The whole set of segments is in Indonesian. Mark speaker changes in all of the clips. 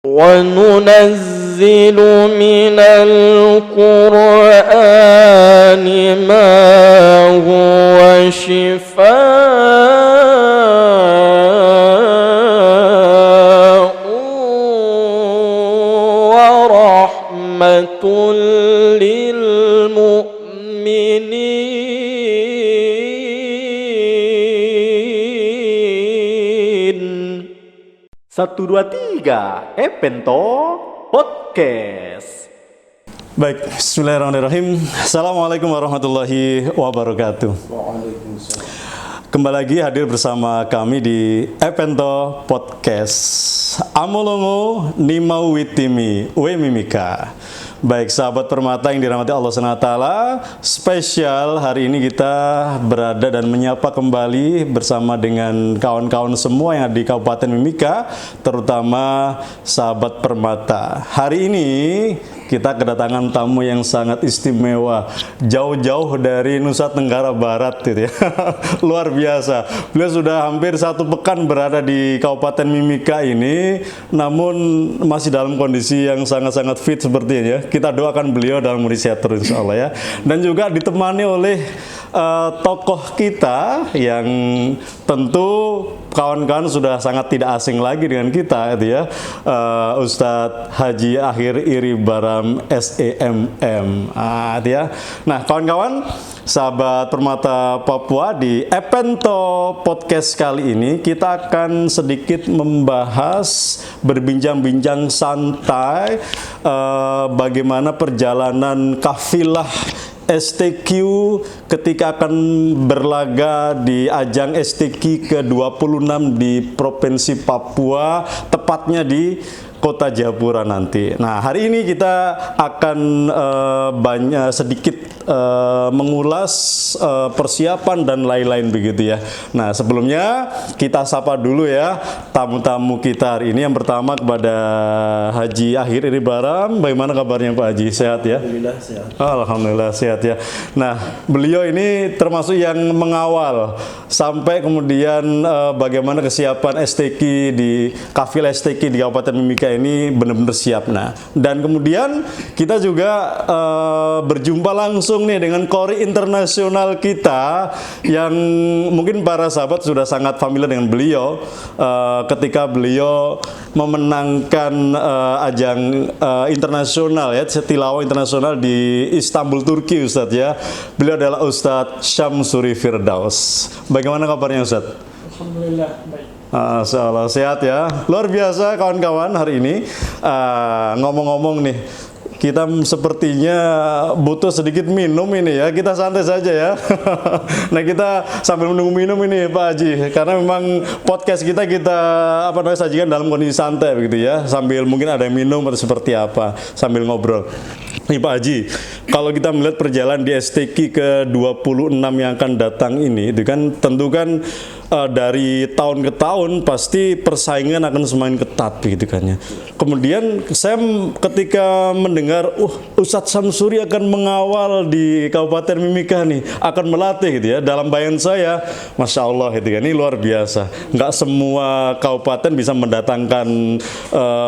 Speaker 1: وننزل من القرآن ما هو شفاء ورحمة للمؤمنين.
Speaker 2: 1, 2, 3, Epento Podcast.
Speaker 3: Baik, bismillahirrahmanirrahim. Assalamualaikum warahmatullahi wabarakatuh. Kembali lagi hadir bersama kami di Epento Podcast. Amolongo Nimau Witimi We Mimika. Baik, sahabat Permata yang dirahmati Allah SWT, spesial hari ini kita berada dan menyapa kembali bersama dengan kawan-kawan semua yang ada di Kabupaten Mimika, terutama sahabat Permata. Hari ini kita kedatangan tamu yang sangat istimewa, jauh-jauh dari Nusa Tenggara Barat gitu ya. Luar biasa. Beliau sudah hampir 1 pekan berada di Kabupaten Mimika ini, namun masih dalam kondisi yang sangat-sangat fit seperti ini ya. Kita doakan beliau dalam riset terus insya Allah ya. Dan juga ditemani oleh tokoh kita yang tentu kawan-kawan sudah sangat tidak asing lagi dengan kita gitu ya. Ustadz Haji Akhir Iri Baram SEMM gitu ya. Nah kawan-kawan, sahabat Permata Papua, di Epento Podcast kali ini kita akan sedikit membahas, berbincang-bincang santai bagaimana perjalanan kafilah STQ ketika akan berlaga di ajang STQ ke-26 di Provinsi Papua, tepatnya di Kota Jayapura nanti. Nah, hari ini kita akan banyak sedikit mengulas persiapan dan lain-lain begitu ya. Nah, sebelumnya kita sapa dulu ya tamu-tamu kita hari ini. Yang pertama kepada Haji Akhir Iri Baram. Bagaimana kabarnya Pak Haji? Sehat ya?
Speaker 4: Alhamdulillah sehat.
Speaker 3: Alhamdulillah sehat ya. Nah, beliau ini termasuk yang mengawal sampai kemudian bagaimana kesiapan STQ di Kafil STQ di Kabupaten Mimika ini benar-benar siap. Nah, dan kemudian kita juga berjumpa langsung nih dengan kori internasional kita yang mungkin para sahabat sudah sangat familiar dengan beliau ketika beliau memenangkan ajang internasional ya, tilawah internasional di Istanbul, Turki, Ustadz ya. Beliau adalah Ustadz Syamsuri Firdaus. Bagaimana kabarnya Ustadz?
Speaker 4: Alhamdulillah baik.
Speaker 3: Insyaallah sehat ya. Luar biasa kawan-kawan, hari ini ngomong-ngomong nih, kita sepertinya butuh sedikit minum ini ya. Kita santai saja ya. Nah, kita sambil menunggu minum ini Pak Haji, karena memang podcast kita sajikan dalam kondisi santai begitu ya. Sambil mungkin ada yang minum atau seperti apa, sambil ngobrol. Nih Pak Haji, kalau kita melihat perjalanan di STQ ke-26 yang akan datang ini, itu kan tentu kan dari tahun ke tahun pasti persaingan akan semakin ketat begitu kan ya. Kemudian saya ketika mendengar Ustadz Syamsuri akan mengawal di Kabupaten Mimika nih, akan melatih gitu ya. Dalam bayangan saya, Masya Allah gitu kan, ini luar biasa. Nggak semua kabupaten bisa mendatangkan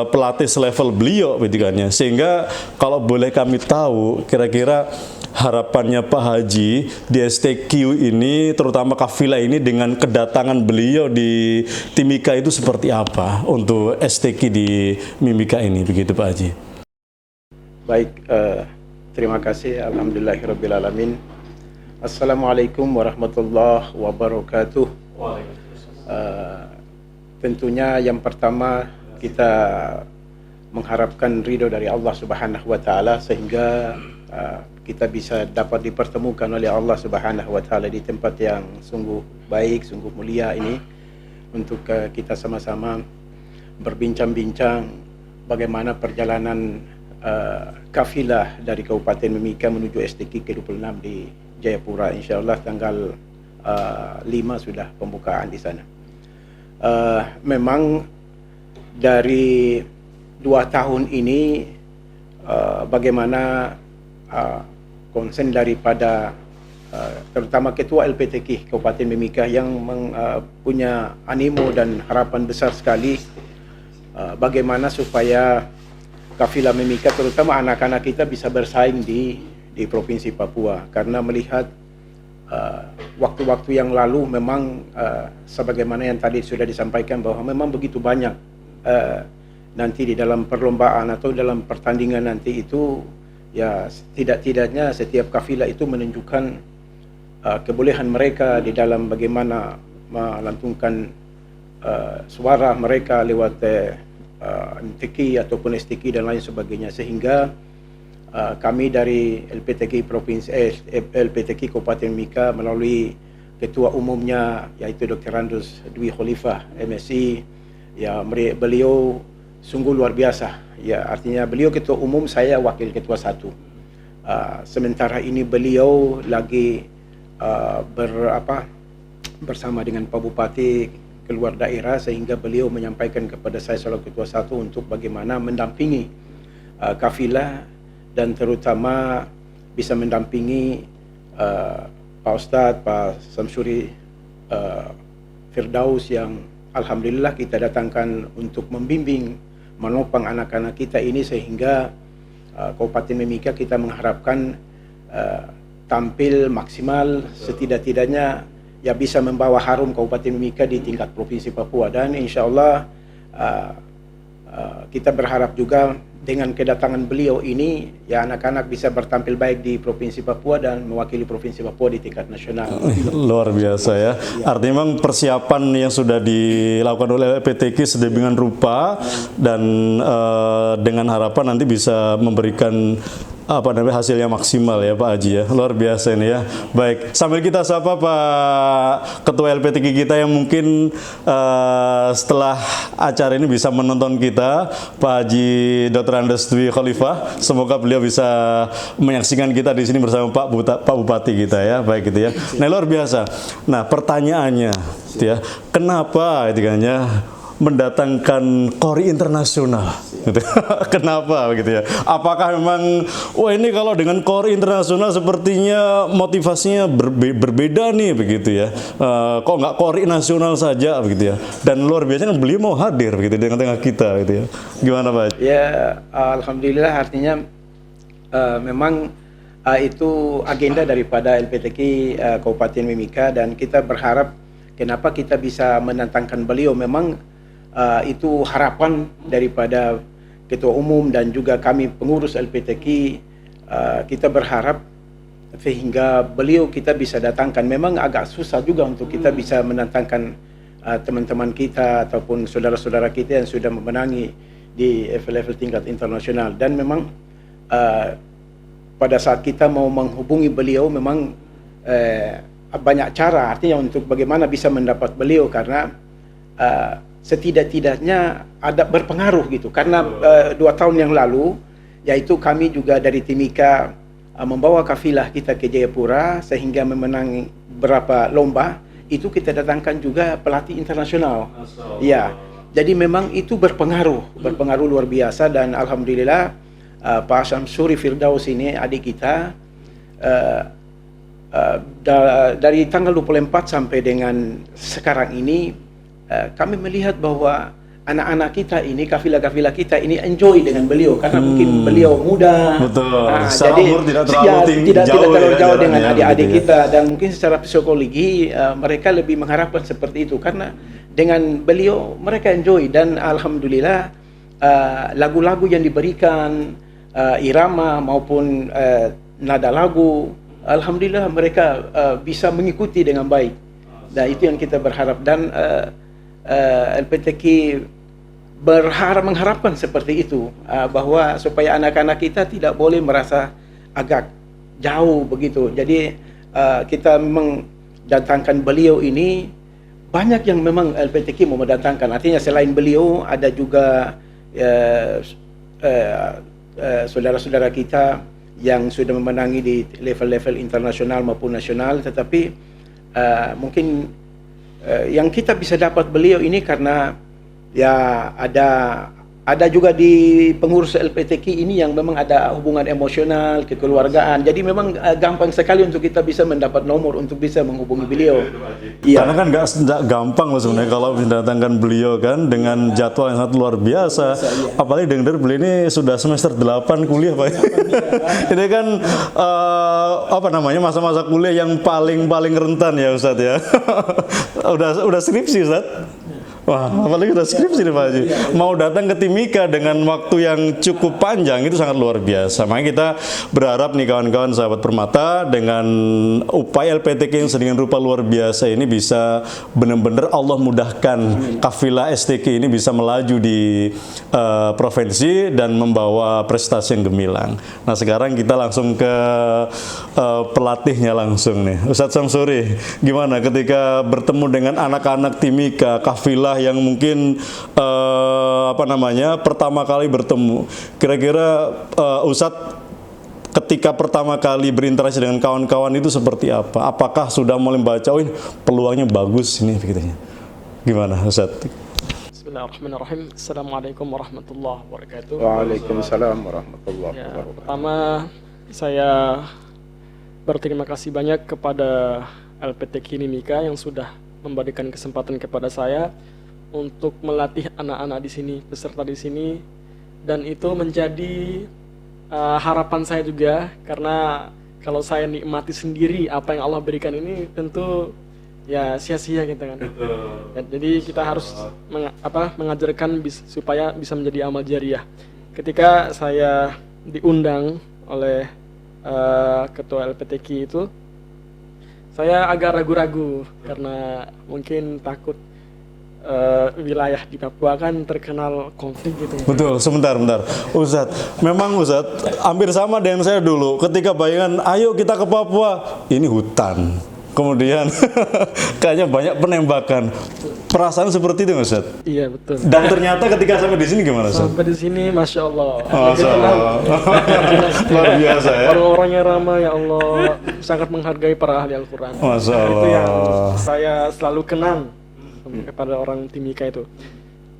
Speaker 3: pelatih selevel beliau gitu kan ya. Sehingga kalau boleh kami tahu, kira-kira harapannya Pak Haji di STQ ini, terutama kafilah ini dengan kedatangan beliau di Timika itu seperti apa untuk STQ di Mimika ini, begitu Pak Haji?
Speaker 4: Baik, terima kasih. Alhamdulillahirrabbilalamin. Assalamualaikum warahmatullahi wabarakatuh. Tentunya yang pertama kita mengharapkan ridho dari Allah Subhanahu wa taala sehingga kita bisa dapat dipertemukan oleh Allah Subhanahu wa taala di tempat yang sungguh baik, sungguh mulia ini, untuk kita sama-sama berbincang-bincang bagaimana perjalanan kafilah dari Kabupaten Mimika menuju STQ ke-26 di Jayapura. Insyaallah tanggal 5 sudah pembukaan di sana. Memang dari 2 tahun ini bagaimana konsen daripada terutama Ketua LPTQ Kabupaten Mimika yang punya animo dan harapan besar sekali bagaimana supaya kafilah Mimika terutama anak-anak kita bisa bersaing di Provinsi Papua, karena melihat waktu-waktu yang lalu memang sebagaimana yang tadi sudah disampaikan bahwa memang begitu banyak nanti di dalam perlombaan atau dalam pertandingan nanti itu ya tidak-tidaknya setiap kafilah itu menunjukkan kebolehan mereka di dalam bagaimana melantunkan suara mereka lewat MTQ ataupun STQ dan lain sebagainya, sehingga kami dari LPTQ LPTQ Kabupaten Mimika melalui ketua umumnya yaitu Dr. Randus Dwi Khalifah MSI, ya beliau sungguh luar biasa. Ya, artinya beliau ketua umum, saya wakil ketua satu. Sementara ini beliau lagi bersama dengan Pak Bupati keluar daerah, sehingga beliau menyampaikan kepada saya selaku ketua satu untuk bagaimana mendampingi kafilah dan terutama bisa mendampingi Pak Ustadz, Pak Samsuri Firdaus yang alhamdulillah kita datangkan untuk membimbing, menopang anak-anak kita ini, sehingga Kabupaten Mimika kita mengharapkan tampil maksimal, setidak-tidaknya ya bisa membawa harum Kabupaten Mimika di tingkat Provinsi Papua. Dan insya Allah kita berharap juga dengan kedatangan beliau ini ya anak-anak bisa bertampil baik di Provinsi Papua dan mewakili Provinsi Papua di tingkat nasional.
Speaker 3: Luar biasa ya. Artinya memang persiapan yang sudah dilakukan oleh LPTQ sedemikian rupa dan dengan harapan nanti bisa memberikan hasil yang maksimal ya Pak Haji ya. Luar biasa ini ya. Baik, sambil kita sapa Pak Ketua LPTQ kita yang mungkin setelah acara ini bisa menonton kita, Pak Haji Dr. Randus Dwi Khalifah. Semoga beliau bisa menyaksikan kita di sini bersama Pak Bupati kita ya. Baik gitu ya. Nah, luar biasa. Nah, pertanyaannya gitu ya. Kenapa gitu kan ya mendatangkan kori internasional? Gitu. Kenapa begitu ya? Apakah memang wah ini kalau dengan kori internasional sepertinya motivasinya berbeda nih begitu ya? Kok nggak kori nasional saja begitu ya? Dan luar biasa kan beliau mau hadir begitu di tengah-tengah kita gitu ya. Gimana Pak?
Speaker 4: Ya, alhamdulillah, artinya memang itu agenda daripada LPTQ Kabupaten Mimika, dan kita berharap kenapa kita bisa menantangkan beliau. Memang itu harapan daripada ketua umum dan juga kami pengurus LPTQ. Kita berharap sehingga beliau kita bisa datangkan. Memang agak susah juga untuk kita bisa menantangkan teman-teman kita ataupun saudara-saudara kita yang sudah memenangi di level tingkat internasional. Dan memang pada saat kita mau menghubungi beliau memang banyak cara, artinya untuk bagaimana bisa mendapat beliau, karena setidak-tidaknya ada berpengaruh gitu, karena 2 tahun yang lalu yaitu kami juga dari Timika membawa kafilah kita ke Jayapura sehingga memenangi beberapa lomba, itu kita datangkan juga pelatih internasional. Ya, jadi memang itu berpengaruh luar biasa. Dan alhamdulillah Pak Samsuri Firdaus ini adik kita dari tanggal 24 sampai dengan sekarang ini kami melihat bahwa anak-anak kita ini, kafilah-kafilah kita ini enjoy dengan beliau, karena mungkin beliau muda.
Speaker 3: Betul.
Speaker 4: Jadi
Speaker 3: tidak terlalu
Speaker 4: jauh dengan adik-adik kita, dan mungkin secara psikologi mereka lebih mengharapkan seperti itu, karena dengan beliau mereka enjoy. Dan alhamdulillah lagu-lagu yang diberikan, irama maupun nada lagu, alhamdulillah mereka bisa mengikuti dengan baik. Dan itu yang kita berharap, dan LPTQ mengharapkan seperti itu, bahwa supaya anak-anak kita tidak boleh merasa agak jauh begitu. Jadi kita memang datangkan beliau ini, banyak yang memang LPTQ mau mendatangkan. Artinya selain beliau ada juga saudara-saudara kita yang sudah memenangi di level-level internasional maupun nasional, tetapi yang kita bisa dapat beliau ini karena ya ada ada juga di pengurus LPTQ ini yang memang ada hubungan emosional, kekeluargaan. Jadi memang gampang sekali untuk kita bisa mendapat nomor untuk bisa menghubungi beliau. Iya.
Speaker 3: Karena kan nggak gampang loh sebenarnya kalau mendatangkan beliau kan dengan jadwal yang sangat luar biasa. Apalagi dengar beliau ini sudah semester 8 kuliah Pak. Ini kan masa-masa kuliah yang paling rentan ya Ustadz ya. udah skripsi Ustadz. Wah, apalagi udah skripsi nih Pak Haji. Mau datang ke Timika dengan waktu yang cukup panjang itu sangat luar biasa. Makanya kita berharap nih kawan-kawan sahabat Permata dengan upaya LPTQ yang sedemikian rupa luar biasa ini bisa benar-benar Allah mudahkan kafilah STQ ini bisa melaju di provinsi dan membawa prestasi yang gemilang. Nah sekarang kita langsung ke pelatihnya langsung nih. Ustadz Samsuri, gimana ketika bertemu dengan anak-anak Timika, kafilah yang mungkin pertama kali bertemu, kira-kira Ustadz ketika pertama kali berinteraksi dengan kawan-kawan itu seperti apa? Apakah sudah mulai membaca, oh ini peluangnya bagus ini begitunya? Gimana Ustadz?
Speaker 1: Bismillahirrahmanirrahim. Assalamualaikum warahmatullahi wabarakatuh.
Speaker 4: Waalaikumsalam warahmatullahi wabarakatuh.
Speaker 1: Pertama saya berterima kasih banyak kepada LPTQ Timika yang sudah memberikan kesempatan kepada saya untuk melatih anak-anak di sini, peserta di sini, dan itu menjadi harapan saya juga, karena kalau saya nikmati sendiri apa yang Allah berikan ini tentu ya sia-sia gitu kan. Ya, jadi kita harus mengajarkan supaya bisa menjadi amal jariah. Ketika saya diundang oleh ketua LPTQ itu, saya agak ragu-ragu karena mungkin takut wilayah di Papua kan terkenal konflik gitu.
Speaker 3: Betul, sebentar. Ustadz, memang Ustadz hampir sama dengan saya dulu. Ketika bayangan, ayo kita ke Papua, ini hutan. Kemudian kayaknya banyak penembakan. Perasaan seperti itu Ustadz?
Speaker 1: Iya betul.
Speaker 3: Dan ternyata ketika sampai di sini gimana Ustadz?
Speaker 1: Sampai di sini, Masya Allah.
Speaker 3: Masya Allah. Luar biasa ya.
Speaker 1: Orang-orangnya ramah ya Allah, sangat menghargai para ahli Al-Quran.
Speaker 3: Masya Allah.
Speaker 1: Itu yang saya selalu kenang kepada orang Timika itu.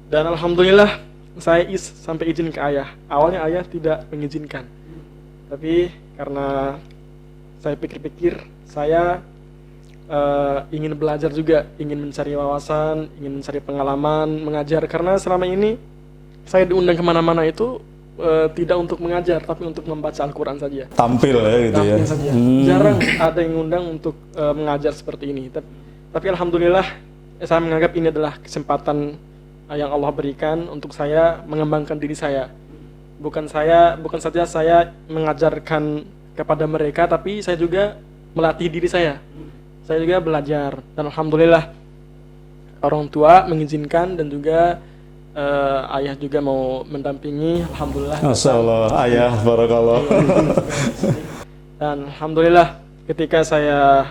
Speaker 1: Dan alhamdulillah saya sampai izin ke ayah. Awalnya ayah tidak mengizinkan, tapi karena saya pikir-pikir, saya ingin belajar juga, ingin mencari wawasan, ingin mencari pengalaman, mengajar. Karena selama ini saya diundang kemana-mana itu tidak untuk mengajar, tapi untuk membaca Al-Quran saja.
Speaker 3: Tampil ya gitu ya.
Speaker 1: Saja. Jarang ada yang undang untuk mengajar seperti ini. Tapi alhamdulillah saya menganggap ini adalah kesempatan yang Allah berikan untuk saya mengembangkan diri saya. Bukan saja saya mengajarkan kepada mereka, tapi saya juga melatih diri saya. Saya juga belajar, dan alhamdulillah orang tua mengizinkan dan juga ayah juga mau mendampingi. Alhamdulillah.
Speaker 3: Masya Allah, ayah barakallah.
Speaker 1: Dan alhamdulillah ketika saya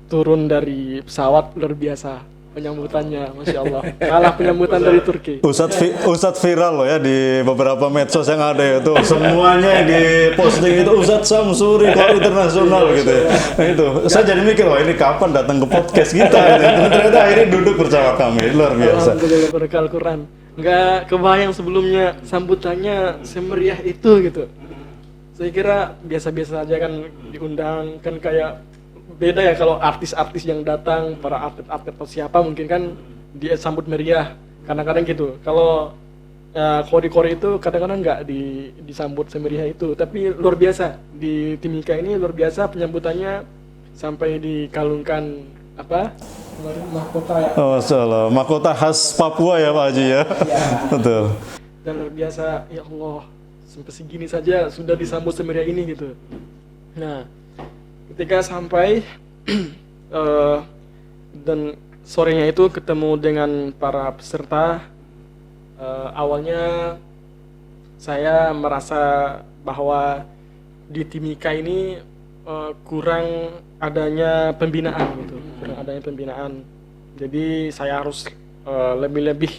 Speaker 1: turun dari pesawat, luar biasa penyambutannya, Masya Allah. Kalah penyambutan dari Turki.
Speaker 3: Ustadz viral loh ya di beberapa medsos yang ada itu. Semuanya di posting itu Ustadz Samsuri keluar internasional gitu ya. Nah itu, saya jadi mikir, wah ini kapan datang ke podcast kita gitu. Ternyata akhirnya duduk bersama kami, luar biasa.
Speaker 1: Alhamdulillah berkah Al-Quran. Nggak kebayang sebelumnya sambutannya semeriah itu gitu. Saya kira biasa-biasa aja kan, diundang kan kayak beda ya kalau artis-artis yang datang, para atlet-atlet atau siapa mungkin kan dia sambut meriah, kadang-kadang gitu. Kalau kori-kori itu kadang-kadang nggak disambut semeriah itu, tapi luar biasa di Timika ini, luar biasa penyambutannya sampai dikalungkan mahkota ya.
Speaker 3: Oh, masalah mahkota khas Papua ya Pak Haji ya. Betul.
Speaker 1: Dan luar biasa, ya Allah, sampai segini saja sudah disambut semeriah ini gitu. Nah, ketika sampai dan sorenya itu ketemu dengan para peserta, awalnya saya merasa bahwa di Timika ini kurang adanya pembinaan gitu, jadi saya harus lebih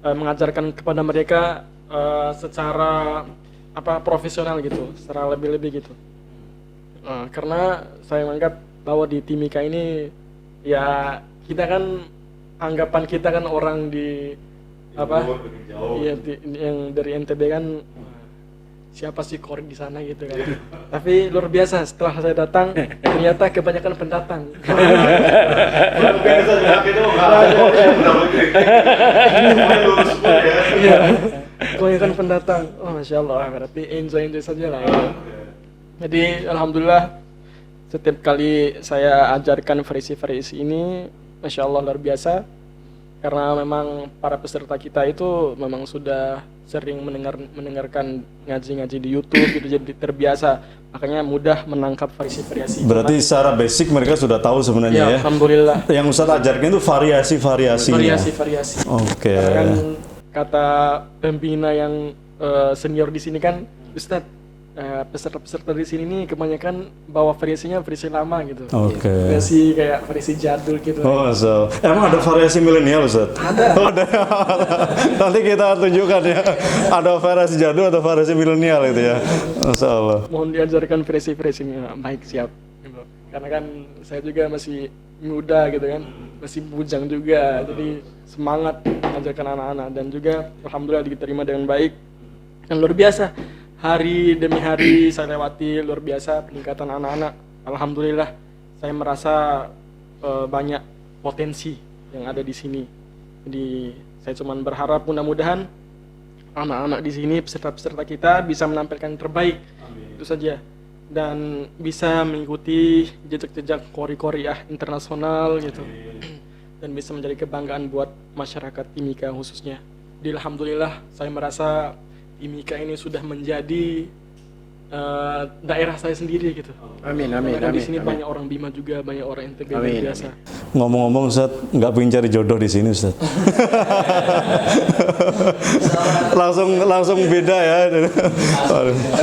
Speaker 1: mengajarkan kepada mereka secara profesional gitu, secara lebih gitu. Karena saya menganggap bahwa di Timika ini ya kita kan, anggapan kita kan orang di apa? Iya, yang dari NTB kan siapa sih kori di sana gitu kan. Tapi luar biasa setelah saya datang ternyata kebanyakan pendatang. Iya, kebanyakan pendatang. Oh, Masya Allah, berarti enjoy saja lah. Ya. Jadi alhamdulillah setiap kali saya ajarkan variasi-variasi ini, Masya Allah luar biasa. Karena memang para peserta kita itu memang sudah sering mendengarkan ngaji-ngaji di YouTube gitu, jadi terbiasa, makanya mudah menangkap variasi-variasi.
Speaker 3: Berarti secara basic mereka sudah tahu sebenarnya ya.
Speaker 1: Alhamdulillah.
Speaker 3: Yang Ustadz ajarkan itu variasi-variasinya.
Speaker 1: Variasi-variasi.
Speaker 3: Oke.
Speaker 1: Kan kata pembina yang senior di sini kan, Ustadz, peserta-peserta di sini nih kebanyakan bawa variasinya variasi lama gitu.
Speaker 3: Oke.
Speaker 1: Variasi kayak variasi jadul gitu.
Speaker 3: Oh, so. Emang ada variasi milenial, Ustaz?
Speaker 1: Ada.
Speaker 3: Oh, ada. Nanti kita tunjukkan ya. Ada variasi jadul atau variasi milenial itu ya. Masya Allah.
Speaker 1: Mohon diajarkan variasi-variasinya. Baik, siap. Gitu. Karena kan saya juga masih muda gitu kan, masih bujang juga. Jadi semangat mengajarkan anak-anak dan juga alhamdulillah diterima dengan baik. Dan luar biasa. Hari demi hari saya lewati, luar biasa peningkatan anak-anak. Alhamdulillah saya merasa banyak potensi yang ada di sini. Jadi saya cuma berharap mudah-mudahan anak-anak di sini, peserta-peserta kita bisa menampilkan yang terbaik. Amin. Itu saja. Dan bisa mengikuti jejak-jejak kori-kori internasional gitu. Dan bisa menjadi kebanggaan buat masyarakat Timika khususnya. Di alhamdulillah saya merasa Timika ini sudah menjadi daerah saya sendiri gitu.
Speaker 4: Amin.
Speaker 1: Karena di sini banyak orang Bima juga, banyak orang NTB biasa.
Speaker 3: Ngomong-ngomong, Ustaz, nggak pengen cari jodoh di sini, Ustaz. langsung beda ya.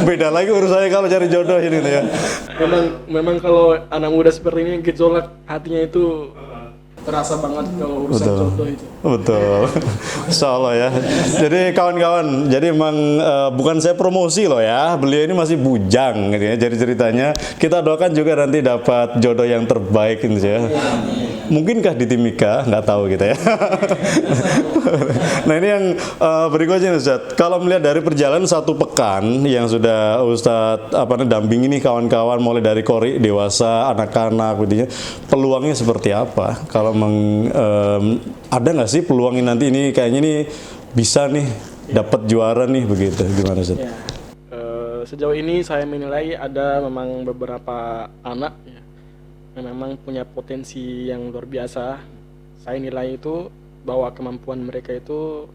Speaker 3: Beda lagi urusannya kalau cari jodoh ini ya.
Speaker 1: Memang kalau anak muda seperti ini gejolak hatinya itu terasa banget kalau urusan jodoh itu.
Speaker 3: Betul. Insya Allah ya. Jadi kawan-kawan, jadi emang bukan saya promosi loh ya. Beliau ini masih bujang gitu ya. Jadi ceritanya kita doakan juga nanti dapat jodoh yang terbaik gitu ya. Mungkinkah di Timika? Nggak tahu gitu ya. Nah ini yang berikutnya Ustaz. Kalau melihat dari perjalanan 1 pekan yang sudah Ustaz dampingi nih kawan-kawan mulai dari kori dewasa, anak-anak gitu ya. Peluangnya seperti apa? Kalau ada nggak sih peluangnya nanti ini kayaknya nih bisa nih dapat juara nih begitu, gimana Ustaz?
Speaker 1: Ya. Sejauh ini saya menilai ada memang beberapa anak ya, yang memang punya potensi yang luar biasa. Saya nilai itu bahwa kemampuan mereka itu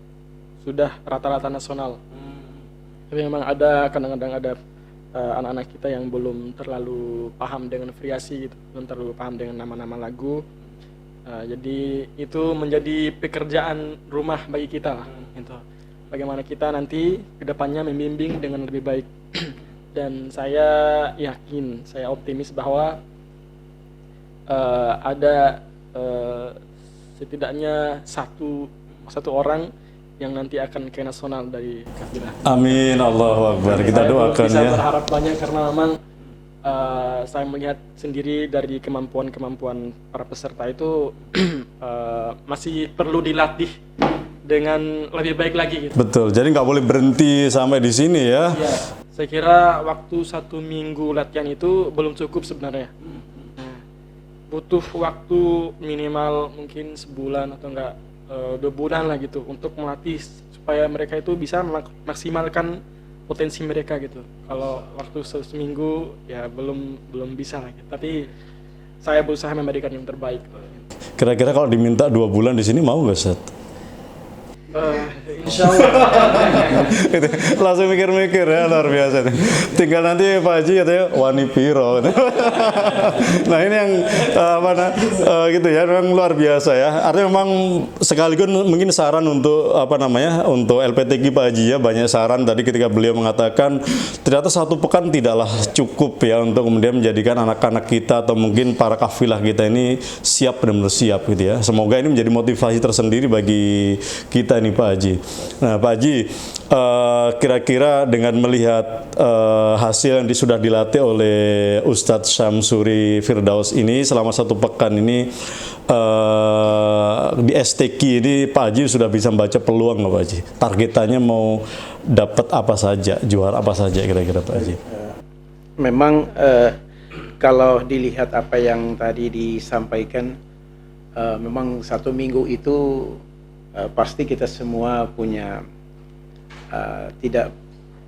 Speaker 1: sudah rata-rata nasional. Tapi memang ada kadang-kadang ada anak-anak kita yang belum terlalu paham dengan variasi gitu, belum terlalu paham dengan nama-nama lagu. Jadi itu menjadi pekerjaan rumah bagi kita lah, gitu. Bagaimana kita nanti kedepannya membimbing dengan lebih baik. Dan saya yakin, saya optimis bahwa ada setidaknya satu orang yang nanti akan ke nasional dari kafilah.
Speaker 3: Amin, Allahu Akbar. Kita doakan
Speaker 1: bisa
Speaker 3: ya.
Speaker 1: Berharap banyak karena memang saya melihat sendiri dari kemampuan para peserta itu masih perlu dilatih dengan lebih baik lagi gitu.
Speaker 3: Betul, jadi nggak boleh berhenti sampai di sini ya.
Speaker 1: Ya, saya kira waktu 1 minggu latihan itu belum cukup sebenarnya. Butuh waktu minimal mungkin sebulan atau enggak 2 bulan lah gitu untuk melatih supaya mereka itu bisa maksimalkan potensi mereka gitu. Kalau waktu seminggu ya belum bisa lagi. Tapi saya berusaha memberikan yang terbaik.
Speaker 3: Kira-kira kalau diminta 2 bulan di sini mau nggak Ustaz?
Speaker 1: Insya Allah.
Speaker 3: Langsung mikir-mikir ya, luar biasa. Tinggal nanti Pak Haji katanya wani piro. Nah ini yang gitu ya, memang luar biasa ya. Artinya memang sekaligus mungkin saran untuk untuk LPTQ Pak Haji ya, banyak saran tadi ketika beliau mengatakan ternyata 1 pekan tidaklah cukup ya untuk kemudian menjadikan anak-anak kita atau mungkin para kafilah kita ini siap, benar-benar siap gitu ya. Semoga ini menjadi motivasi tersendiri bagi kita nih Pak Haji. Nah Pak Haji, kira-kira dengan melihat hasil yang sudah dilatih oleh Ustadz Syamsuri Firdaus ini selama 1 pekan ini, di STQ ini Pak Haji sudah bisa membaca peluang nggak Pak Haji? Targetannya mau dapat apa saja, juara apa saja kira-kira Pak Haji?
Speaker 4: Memang kalau dilihat apa yang tadi disampaikan, memang 1 minggu itu pasti kita semua punya tidak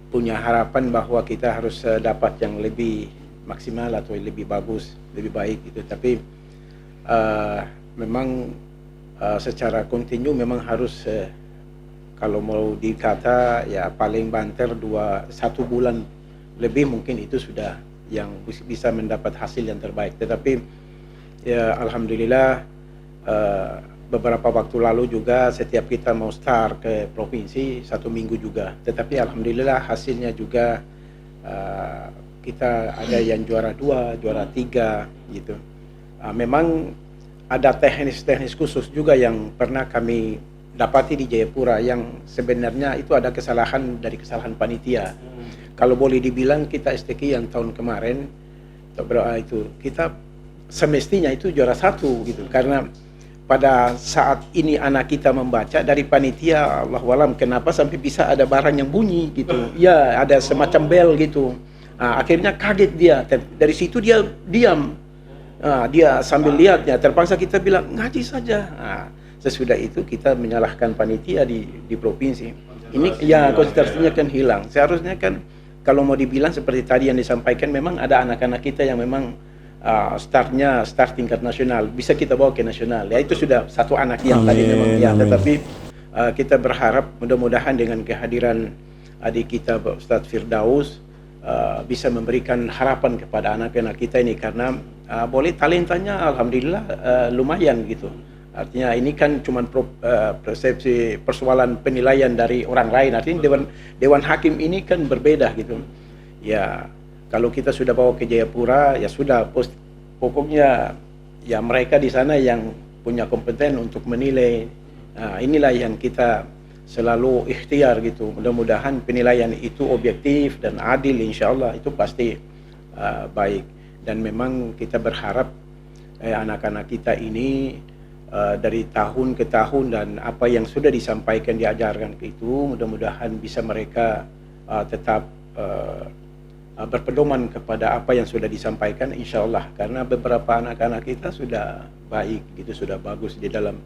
Speaker 4: punya harapan bahwa kita harus dapat yang lebih maksimal atau lebih bagus, lebih baik gitu. Tapi memang secara kontinu memang harus kalau mau dikata ya paling banter 1 bulan lebih mungkin itu sudah yang bisa mendapat hasil yang terbaik. Tetapi ya alhamdulillah beberapa waktu lalu juga setiap kita mau start ke provinsi 1 minggu juga, tetapi alhamdulillah hasilnya juga kita ada yang juara 2, juara 3 gitu. Memang ada teknis-teknis khusus juga yang pernah kami dapati di Jayapura yang sebenarnya itu ada kesalahan dari kesalahan panitia. Kalau boleh dibilang kita STQ yang tahun kemarin itu kita semestinya itu juara 1 gitu, karena pada saat ini anak kita membaca dari panitia, Allahualam kenapa sampai bisa ada barang yang bunyi gitu. Ya, ada semacam bel gitu. Akhirnya kaget dia. Dari situ dia diam. Dia sambil lihatnya, terpaksa kita bilang ngaji saja. Sesudah itu kita menyalahkan panitia di provinsi. Ini ya konsentrasinya kan hilang. Seharusnya kan kalau mau dibilang seperti tadi yang disampaikan, memang ada anak-anak kita yang memang start tingkat nasional, bisa kita bawa ke nasional. Ya itu sudah 1 anak yang tadi memang ya. Tetapi kita berharap mudah-mudahan dengan kehadiran adik kita Ustadz Firdaus bisa memberikan harapan kepada anak-anak kita ini, karena boleh talentanya alhamdulillah lumayan gitu. Artinya ini kan cuma persepsi persoalan penilaian dari orang lain. Artinya dewan hakim ini kan berbeda gitu. Ya kalau kita sudah bawa ke Jayapura ya sudah, pokoknya ya mereka di sana yang punya kompeten untuk menilai. Inilah yang kita selalu ikhtiar gitu. Mudah-mudahan penilaian itu objektif dan adil, insya Allah itu pasti baik. Dan memang kita berharap anak-anak kita ini dari tahun ke tahun dan apa yang sudah disampaikan diajarkan itu mudah-mudahan bisa mereka tetap berpedoman kepada apa yang sudah disampaikan, insya Allah. Karena beberapa anak-anak kita sudah baik gitu, sudah bagus di dalam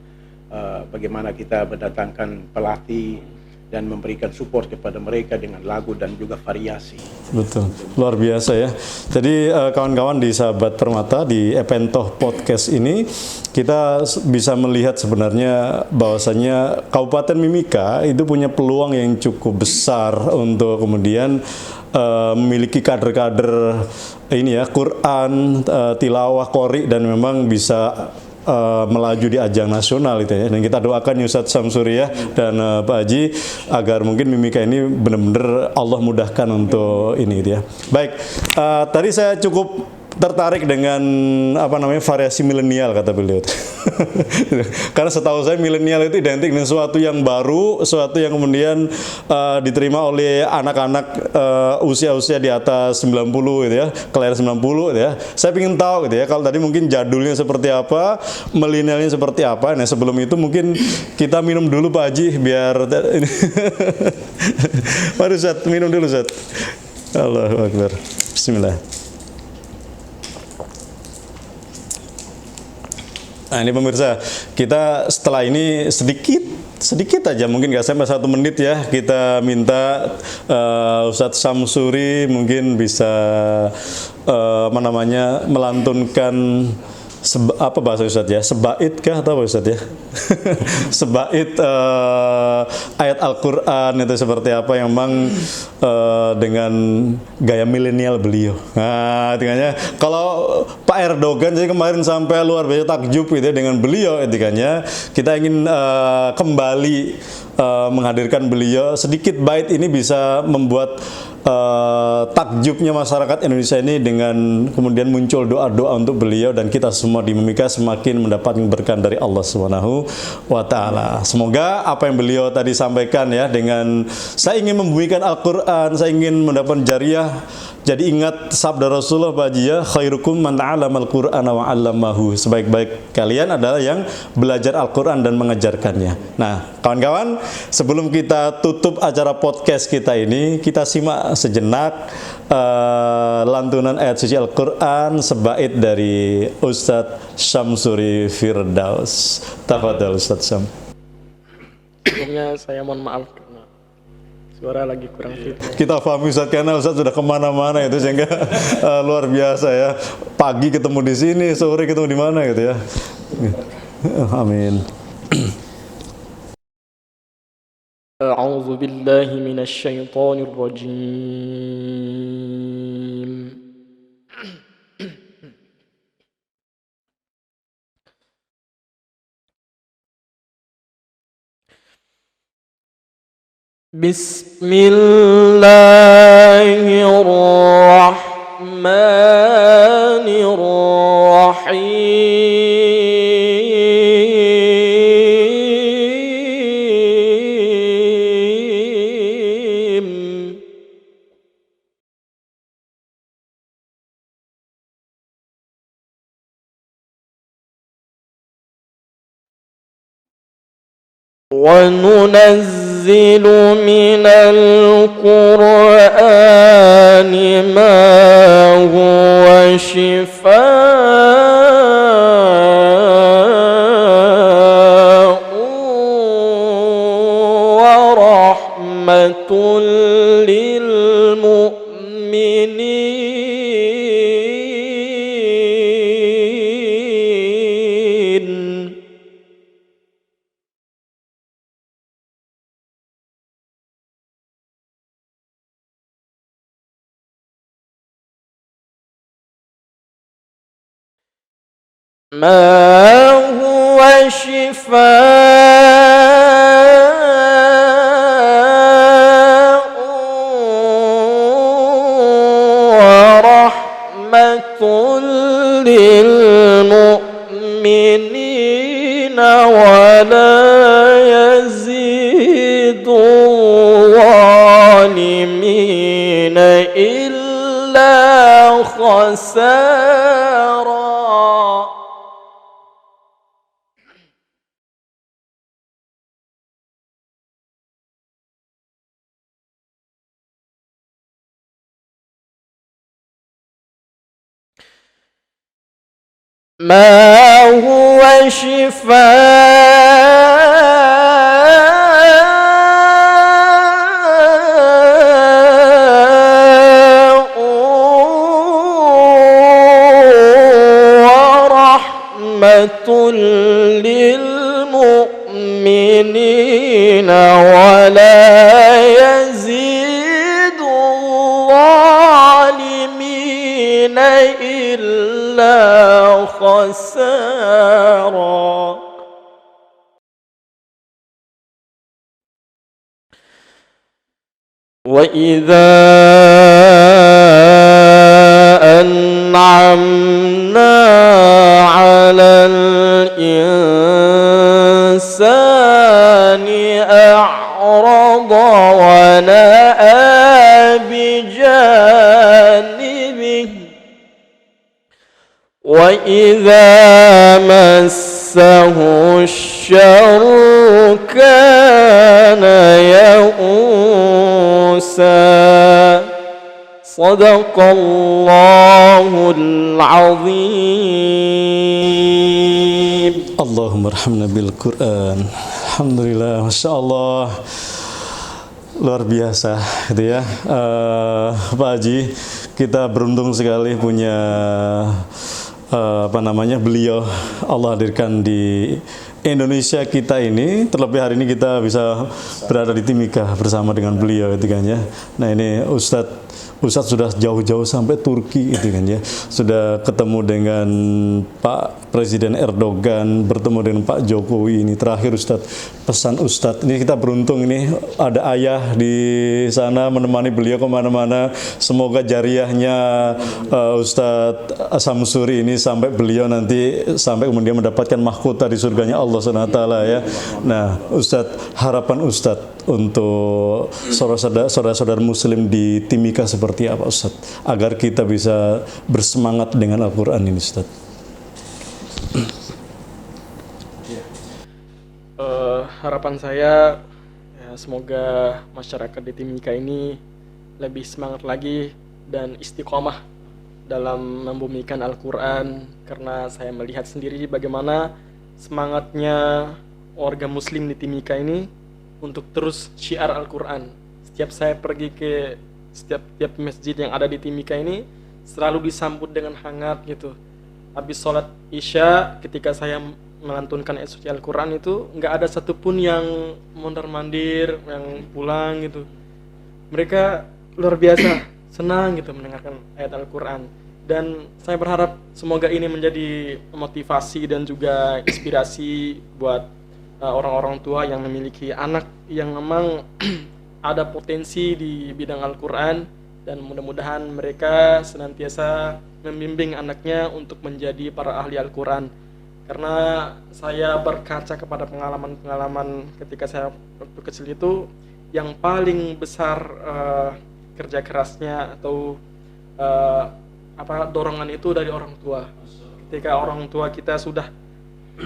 Speaker 4: bagaimana kita mendatangkan pelatih dan memberikan support kepada mereka dengan lagu dan juga variasi.
Speaker 3: Betul, luar biasa ya. Jadi kawan-kawan di Sahabat Permata, di Eppentoh Podcast ini kita bisa melihat sebenarnya bahwasannya Kabupaten Mimika itu punya peluang yang cukup besar untuk kemudian memiliki kader-kader ini ya, Quran, tilawah, qori, dan memang bisa melaju di ajang nasional itu ya. Dan kita doakan Ustadz Samsuri ya dan Pak Haji agar mungkin Mimika ini benar-benar Allah mudahkan untuk ini gitu ya. Baik, tadi saya cukup tertarik dengan variasi milenial kata beliau. Karena setahu saya milenial itu identik dengan sesuatu yang baru, sesuatu yang kemudian diterima oleh anak-anak usia-usia di atas 90 gitu ya, kelahiran 90 gitu ya. Saya ingin tahu gitu ya, kalau tadi mungkin jadulnya seperti apa, milenialnya seperti apa. Nah, sebelum itu mungkin kita minum dulu Pak Haji biar ini. Mari Ustaz, minum dulu Ustaz. Allahu Akbar. Bismillah. Nah ini pemirsa, kita setelah ini sedikit aja, mungkin nggak sampai 1 menit ya, kita minta Ustadz Samsuri mungkin bisa melantunkan apa bahasa Ustadz ya, sebait kah atau apa Ustadz ya? Sebait ayat Al-Quran itu seperti apa yang memang dengan gaya milenial beliau. Nah, tinggalnya kalau Pak Erdogan jadi kemarin sampai luar biasa takjub gitu ya dengan beliau, etikanya kita ingin kembali menghadirkan beliau. Sedikit bait ini bisa membuat takjubnya masyarakat Indonesia ini dengan kemudian muncul doa-doa untuk beliau, dan kita semua di Mimika semakin mendapatkan berkah dari Allah Subhanahu wa taala. Semoga apa yang beliau tadi sampaikan ya, dengan saya ingin membumikan Al-Qur'an, saya ingin mendapatkan jariah. Jadi ingat sabda Rasulullah Pak Haji ya, khairukum man 'allamal Qur'ana wa 'allamahu. Sebaik-baik kalian adalah yang belajar Al-Qur'an dan mengajarkannya. Nah, kawan-kawan, sebelum kita tutup acara podcast kita ini, kita simak sejenak lantunan ayat suci Al-Qur'an sebait dari Ustadz Syamsuri Firdaus. Tafadhal Ustadz Syam.
Speaker 1: Sebelumnya saya mohon maaf karena suara lagi kurang fit.
Speaker 3: Kita pahami Ustaz, karena Ustaz sudah kemana-mana itu, sehingga luar biasa ya. Pagi ketemu di sini, sore ketemu di mana gitu ya. Amin.
Speaker 1: A'udzu billahi minasy syaithanir rajim. Bismillahirrahmanirrahim. وَنُنَزِّلُ مِنَ الْقُرْآنِ مَا هُوَ شِفَاءٌ وَرَحْمَةٌ لِلْمُؤْمِنِينَ. ما هو شفاء ورحمة للمؤمنين ولا يزيد الظالمين إلا خسارا. ما هو شفاء ورحمة للمؤمنين ولا يزيد الظالمين إلا خسارا. وإذا أنعمنا على الإنسان أعرض ونأى بجانبه وإذا مسه الشر كان يئوسا. صدق الله العظيم.
Speaker 3: Allahumma arhamna bil Quran. Alhamdulillah, Masya Allah, luar biasa gitu ya. Pak Haji, kita beruntung sekali punya beliau Allah hadirkan di Indonesia kita ini, terlebih hari ini kita bisa berada di Timika bersama dengan beliau itu kan ya. Nah ini Ustadz sudah jauh-jauh sampai Turki itu kan ya, sudah ketemu dengan Pak Presiden Erdogan, bertemu dengan Pak Jokowi. Ini terakhir Ustadz, pesan Ustadz, ini kita beruntung ini ada ayah di sana menemani beliau kemana-mana. Semoga jariahnya Ustadz Samsuri ini sampai beliau nanti sampai kemudian mendapatkan mahkota di surganya Allah SWT ya. Nah Ustadz, harapan Ustadz untuk saudara-saudara muslim di Timika seperti apa Ustadz, agar kita bisa bersemangat dengan Al-Quran ini Ustadz?
Speaker 1: Harapan saya ya, semoga masyarakat di Timika ini lebih semangat lagi dan istiqomah dalam membumikan Al-Quran, karena saya melihat sendiri bagaimana semangatnya warga muslim di Timika ini untuk terus syiar Al-Quran. Setiap saya pergi ke setiap masjid yang ada di Timika ini selalu disambut dengan hangat gitu. Habis sholat Isya, ketika saya melantunkan ayat suci Al-Quran itu nggak ada satupun yang mondar-mandir, yang pulang gitu. Mereka luar biasa senang gitu mendengarkan ayat Al-Quran. Dan saya berharap semoga ini menjadi motivasi dan juga inspirasi buat orang-orang tua yang memiliki anak yang memang ada potensi di bidang Al-Quran, dan mudah-mudahan mereka senantiasa membimbing anaknya untuk menjadi para ahli Al-Quran. Karena saya berkaca kepada pengalaman-pengalaman ketika saya waktu kecil itu, yang paling besar kerja kerasnya atau dorongan itu dari orang tua. Ketika orang tua kita sudah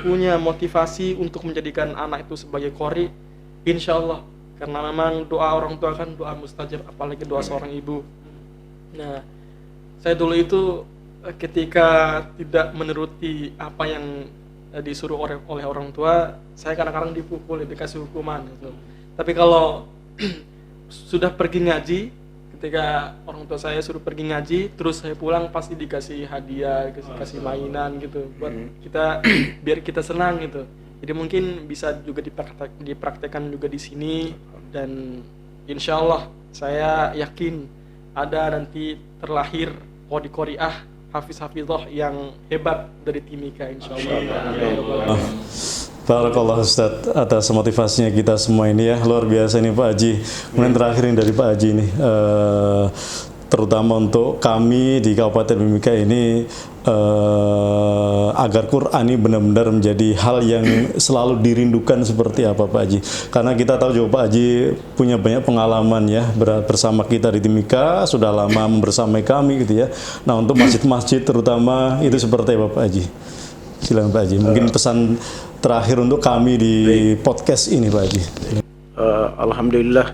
Speaker 1: punya motivasi untuk menjadikan anak itu sebagai qori, insya Allah, karena memang doa orang tua kan doa mustajab, apalagi doa seorang ibu. Nah, saya dulu itu ketika tidak menuruti apa yang disuruh oleh orang tua, saya kadang-kadang dipukul, dikasih hukuman gitu. Tapi kalau sudah pergi ngaji, ketika orang tua saya suruh pergi ngaji, terus saya pulang pasti dikasih hadiah, kasih mainan gitu buat kita biar kita senang gitu. Jadi mungkin bisa juga dipraktekkan juga di sini, dan insya Allah saya yakin ada nanti terlahir qori-qoriah, hafiz-hafizah yang hebat dari Timika insya Allah.
Speaker 3: Barakallah Ustadz atas motivasinya kita semua ini ya, luar biasa ini Pak Haji. Kemudian terakhir ini dari Pak Haji ini, terutama untuk kami di Kabupaten Mimika ini, agar Quran ini benar-benar menjadi hal yang selalu dirindukan seperti apa Pak Haji. Karena kita tahu juga Pak Haji punya banyak pengalaman ya bersama kita di Timika, sudah lama bersamai kami gitu ya. Nah untuk masjid-masjid terutama itu seperti apa Pak Haji? Silakan Pak Haji, mungkin pesan terakhir untuk kami di podcast ini Pak Haji.
Speaker 4: Alhamdulillah,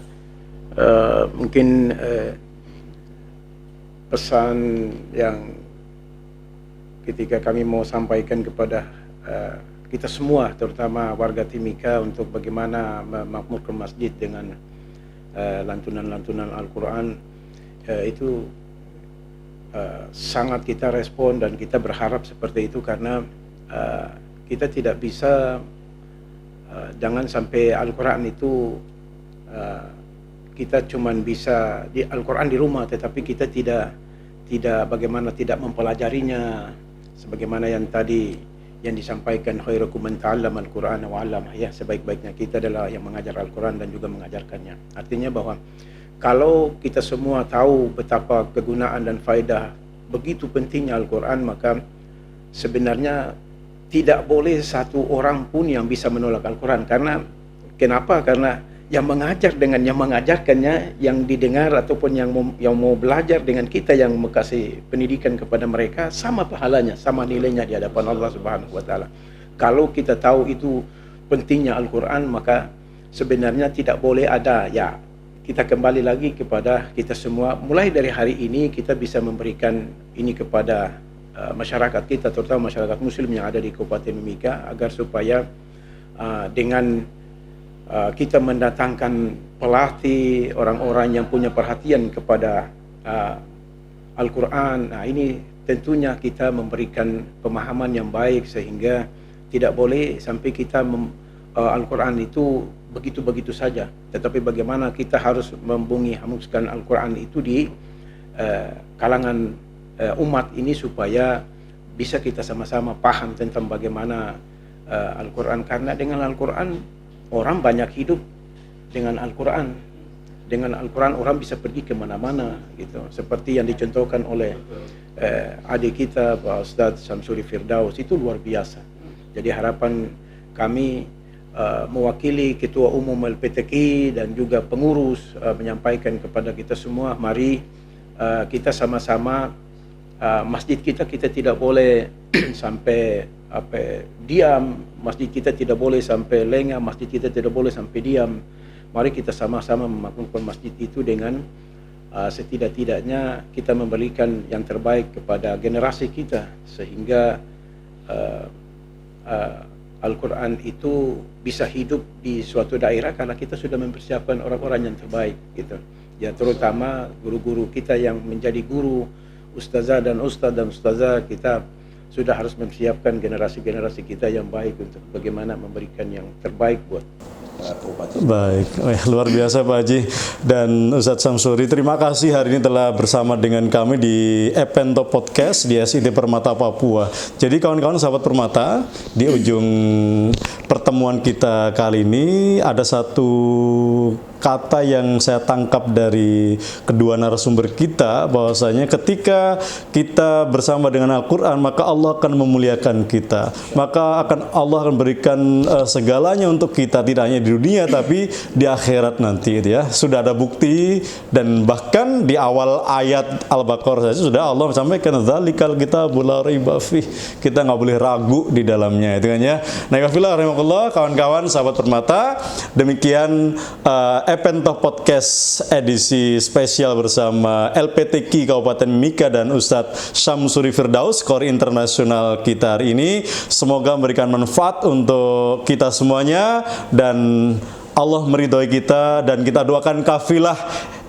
Speaker 4: mungkin pesan yang ketika kami mau sampaikan kepada kita semua, terutama warga Timika, untuk bagaimana memakmurkan masjid dengan lantunan-lantunan Al-Quran, itu sangat kita respon dan kita berharap seperti itu, karena kita tidak bisa, jangan sampai Al-Quran itu kita cuman bisa di Al-Quran di rumah, tetapi kita tidak bagaimana tidak mempelajarinya, sebagaimana yang tadi yang disampaikan, khairukum man ta'allama al-Qur'ana wa 'allama, ya, sebaik-baiknya kita adalah yang mengajar Al-Quran dan juga mengajarkannya. Artinya bahwa kalau kita semua tahu betapa kegunaan dan faedah begitu pentingnya Al-Quran, maka sebenarnya tidak boleh satu orang pun yang bisa menolak Al-Quran. Karena kenapa? Karena yang mengajar dengan yang mengajarkannya, yang didengar ataupun yang mau belajar dengan kita yang mengasih pendidikan kepada mereka, sama pahalanya, sama nilainya di hadapan Allah Subhanahu wa taala. Kalau kita tahu itu pentingnya Al-Quran, maka sebenarnya tidak boleh ada, ya, kita kembali lagi kepada kita semua, mulai dari hari ini kita bisa memberikan ini kepada masyarakat kita, terutama masyarakat muslim yang ada di Kabupaten Mimika, agar supaya dengan kita mendatangkan pelatih, orang-orang yang punya perhatian kepada Al-Quran. Nah, ini tentunya kita memberikan pemahaman yang baik, sehingga tidak boleh sampai kita Al-Quran itu begitu-begitu saja, tetapi bagaimana kita harus hanguskan Al-Quran itu di kalangan umat ini supaya bisa kita sama-sama paham tentang bagaimana Al-Quran, karena dengan Al-Quran orang banyak hidup. Dengan Al-Quran orang bisa pergi kemana-mana gitu, seperti yang dicontohkan oleh adik kita Pak Ustadz Syamsuri Firdaus, itu luar biasa. Jadi harapan kami mewakili Ketua Umum LPTKI dan juga pengurus menyampaikan kepada kita semua, mari kita sama-sama, masjid kita tidak boleh sampai diam, masjid kita tidak boleh sampai lengah, masjid kita tidak boleh sampai diam. Mari kita sama-sama memakmurkan masjid itu dengan setidak-tidaknya kita memberikan yang terbaik kepada generasi kita, sehingga Al-Quran itu bisa hidup di suatu daerah karena kita sudah mempersiapkan orang-orang yang terbaik gitu. Ya, terutama guru-guru kita yang menjadi guru, ustazah dan ustazah, kita sudah harus mempersiapkan generasi-generasi kita yang baik untuk bagaimana memberikan yang terbaik buat umat.
Speaker 3: Baik, luar biasa Pak Haji dan Ustadz Syamsuri. Terima kasih hari ini telah bersama dengan kami di Epento Podcast di SIT Permata Papua. Jadi kawan-kawan sahabat Permata, di ujung pertemuan kita kali ini ada satu kata yang saya tangkap dari kedua narasumber kita, bahwasanya ketika kita bersama dengan Al-Quran, maka Allah akan memuliakan kita, maka Allah akan berikan segalanya untuk kita, tidak hanya di dunia tapi di akhirat nanti gitu ya. Sudah ada bukti, dan bahkan di awal ayat Al-Baqarah saja sudah Allah sampaikan, dzalikal kitabul la raiba fih, kita nggak boleh ragu di dalamnya, itu kan ya. Nah, rahimahullah kawan-kawan sahabat Permata, demikian Epento Podcast edisi spesial bersama LPTKI Kabupaten Mimika dan Ustadz Syamsuri Firdaus, Qori Internasional kita hari ini. Semoga memberikan manfaat untuk kita semuanya dan Allah meridhoi kita, dan kita doakan kafilah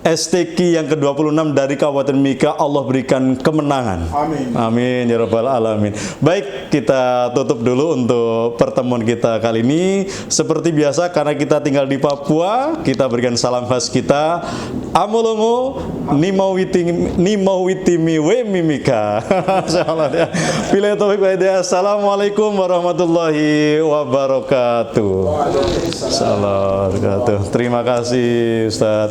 Speaker 3: STQ yang ke-26 dari Kabupaten Mimika, Allah berikan kemenangan. Amin. Amin ya rabbal alamin. Baik, kita tutup dulu untuk pertemuan kita kali ini. Seperti biasa, karena kita tinggal di Papua, kita berikan salam khas kita. Amolongo nimawitimi we Mimika. Assalamualaikum warahmatullahi wabarakatuh. Terima kasih Ustaz.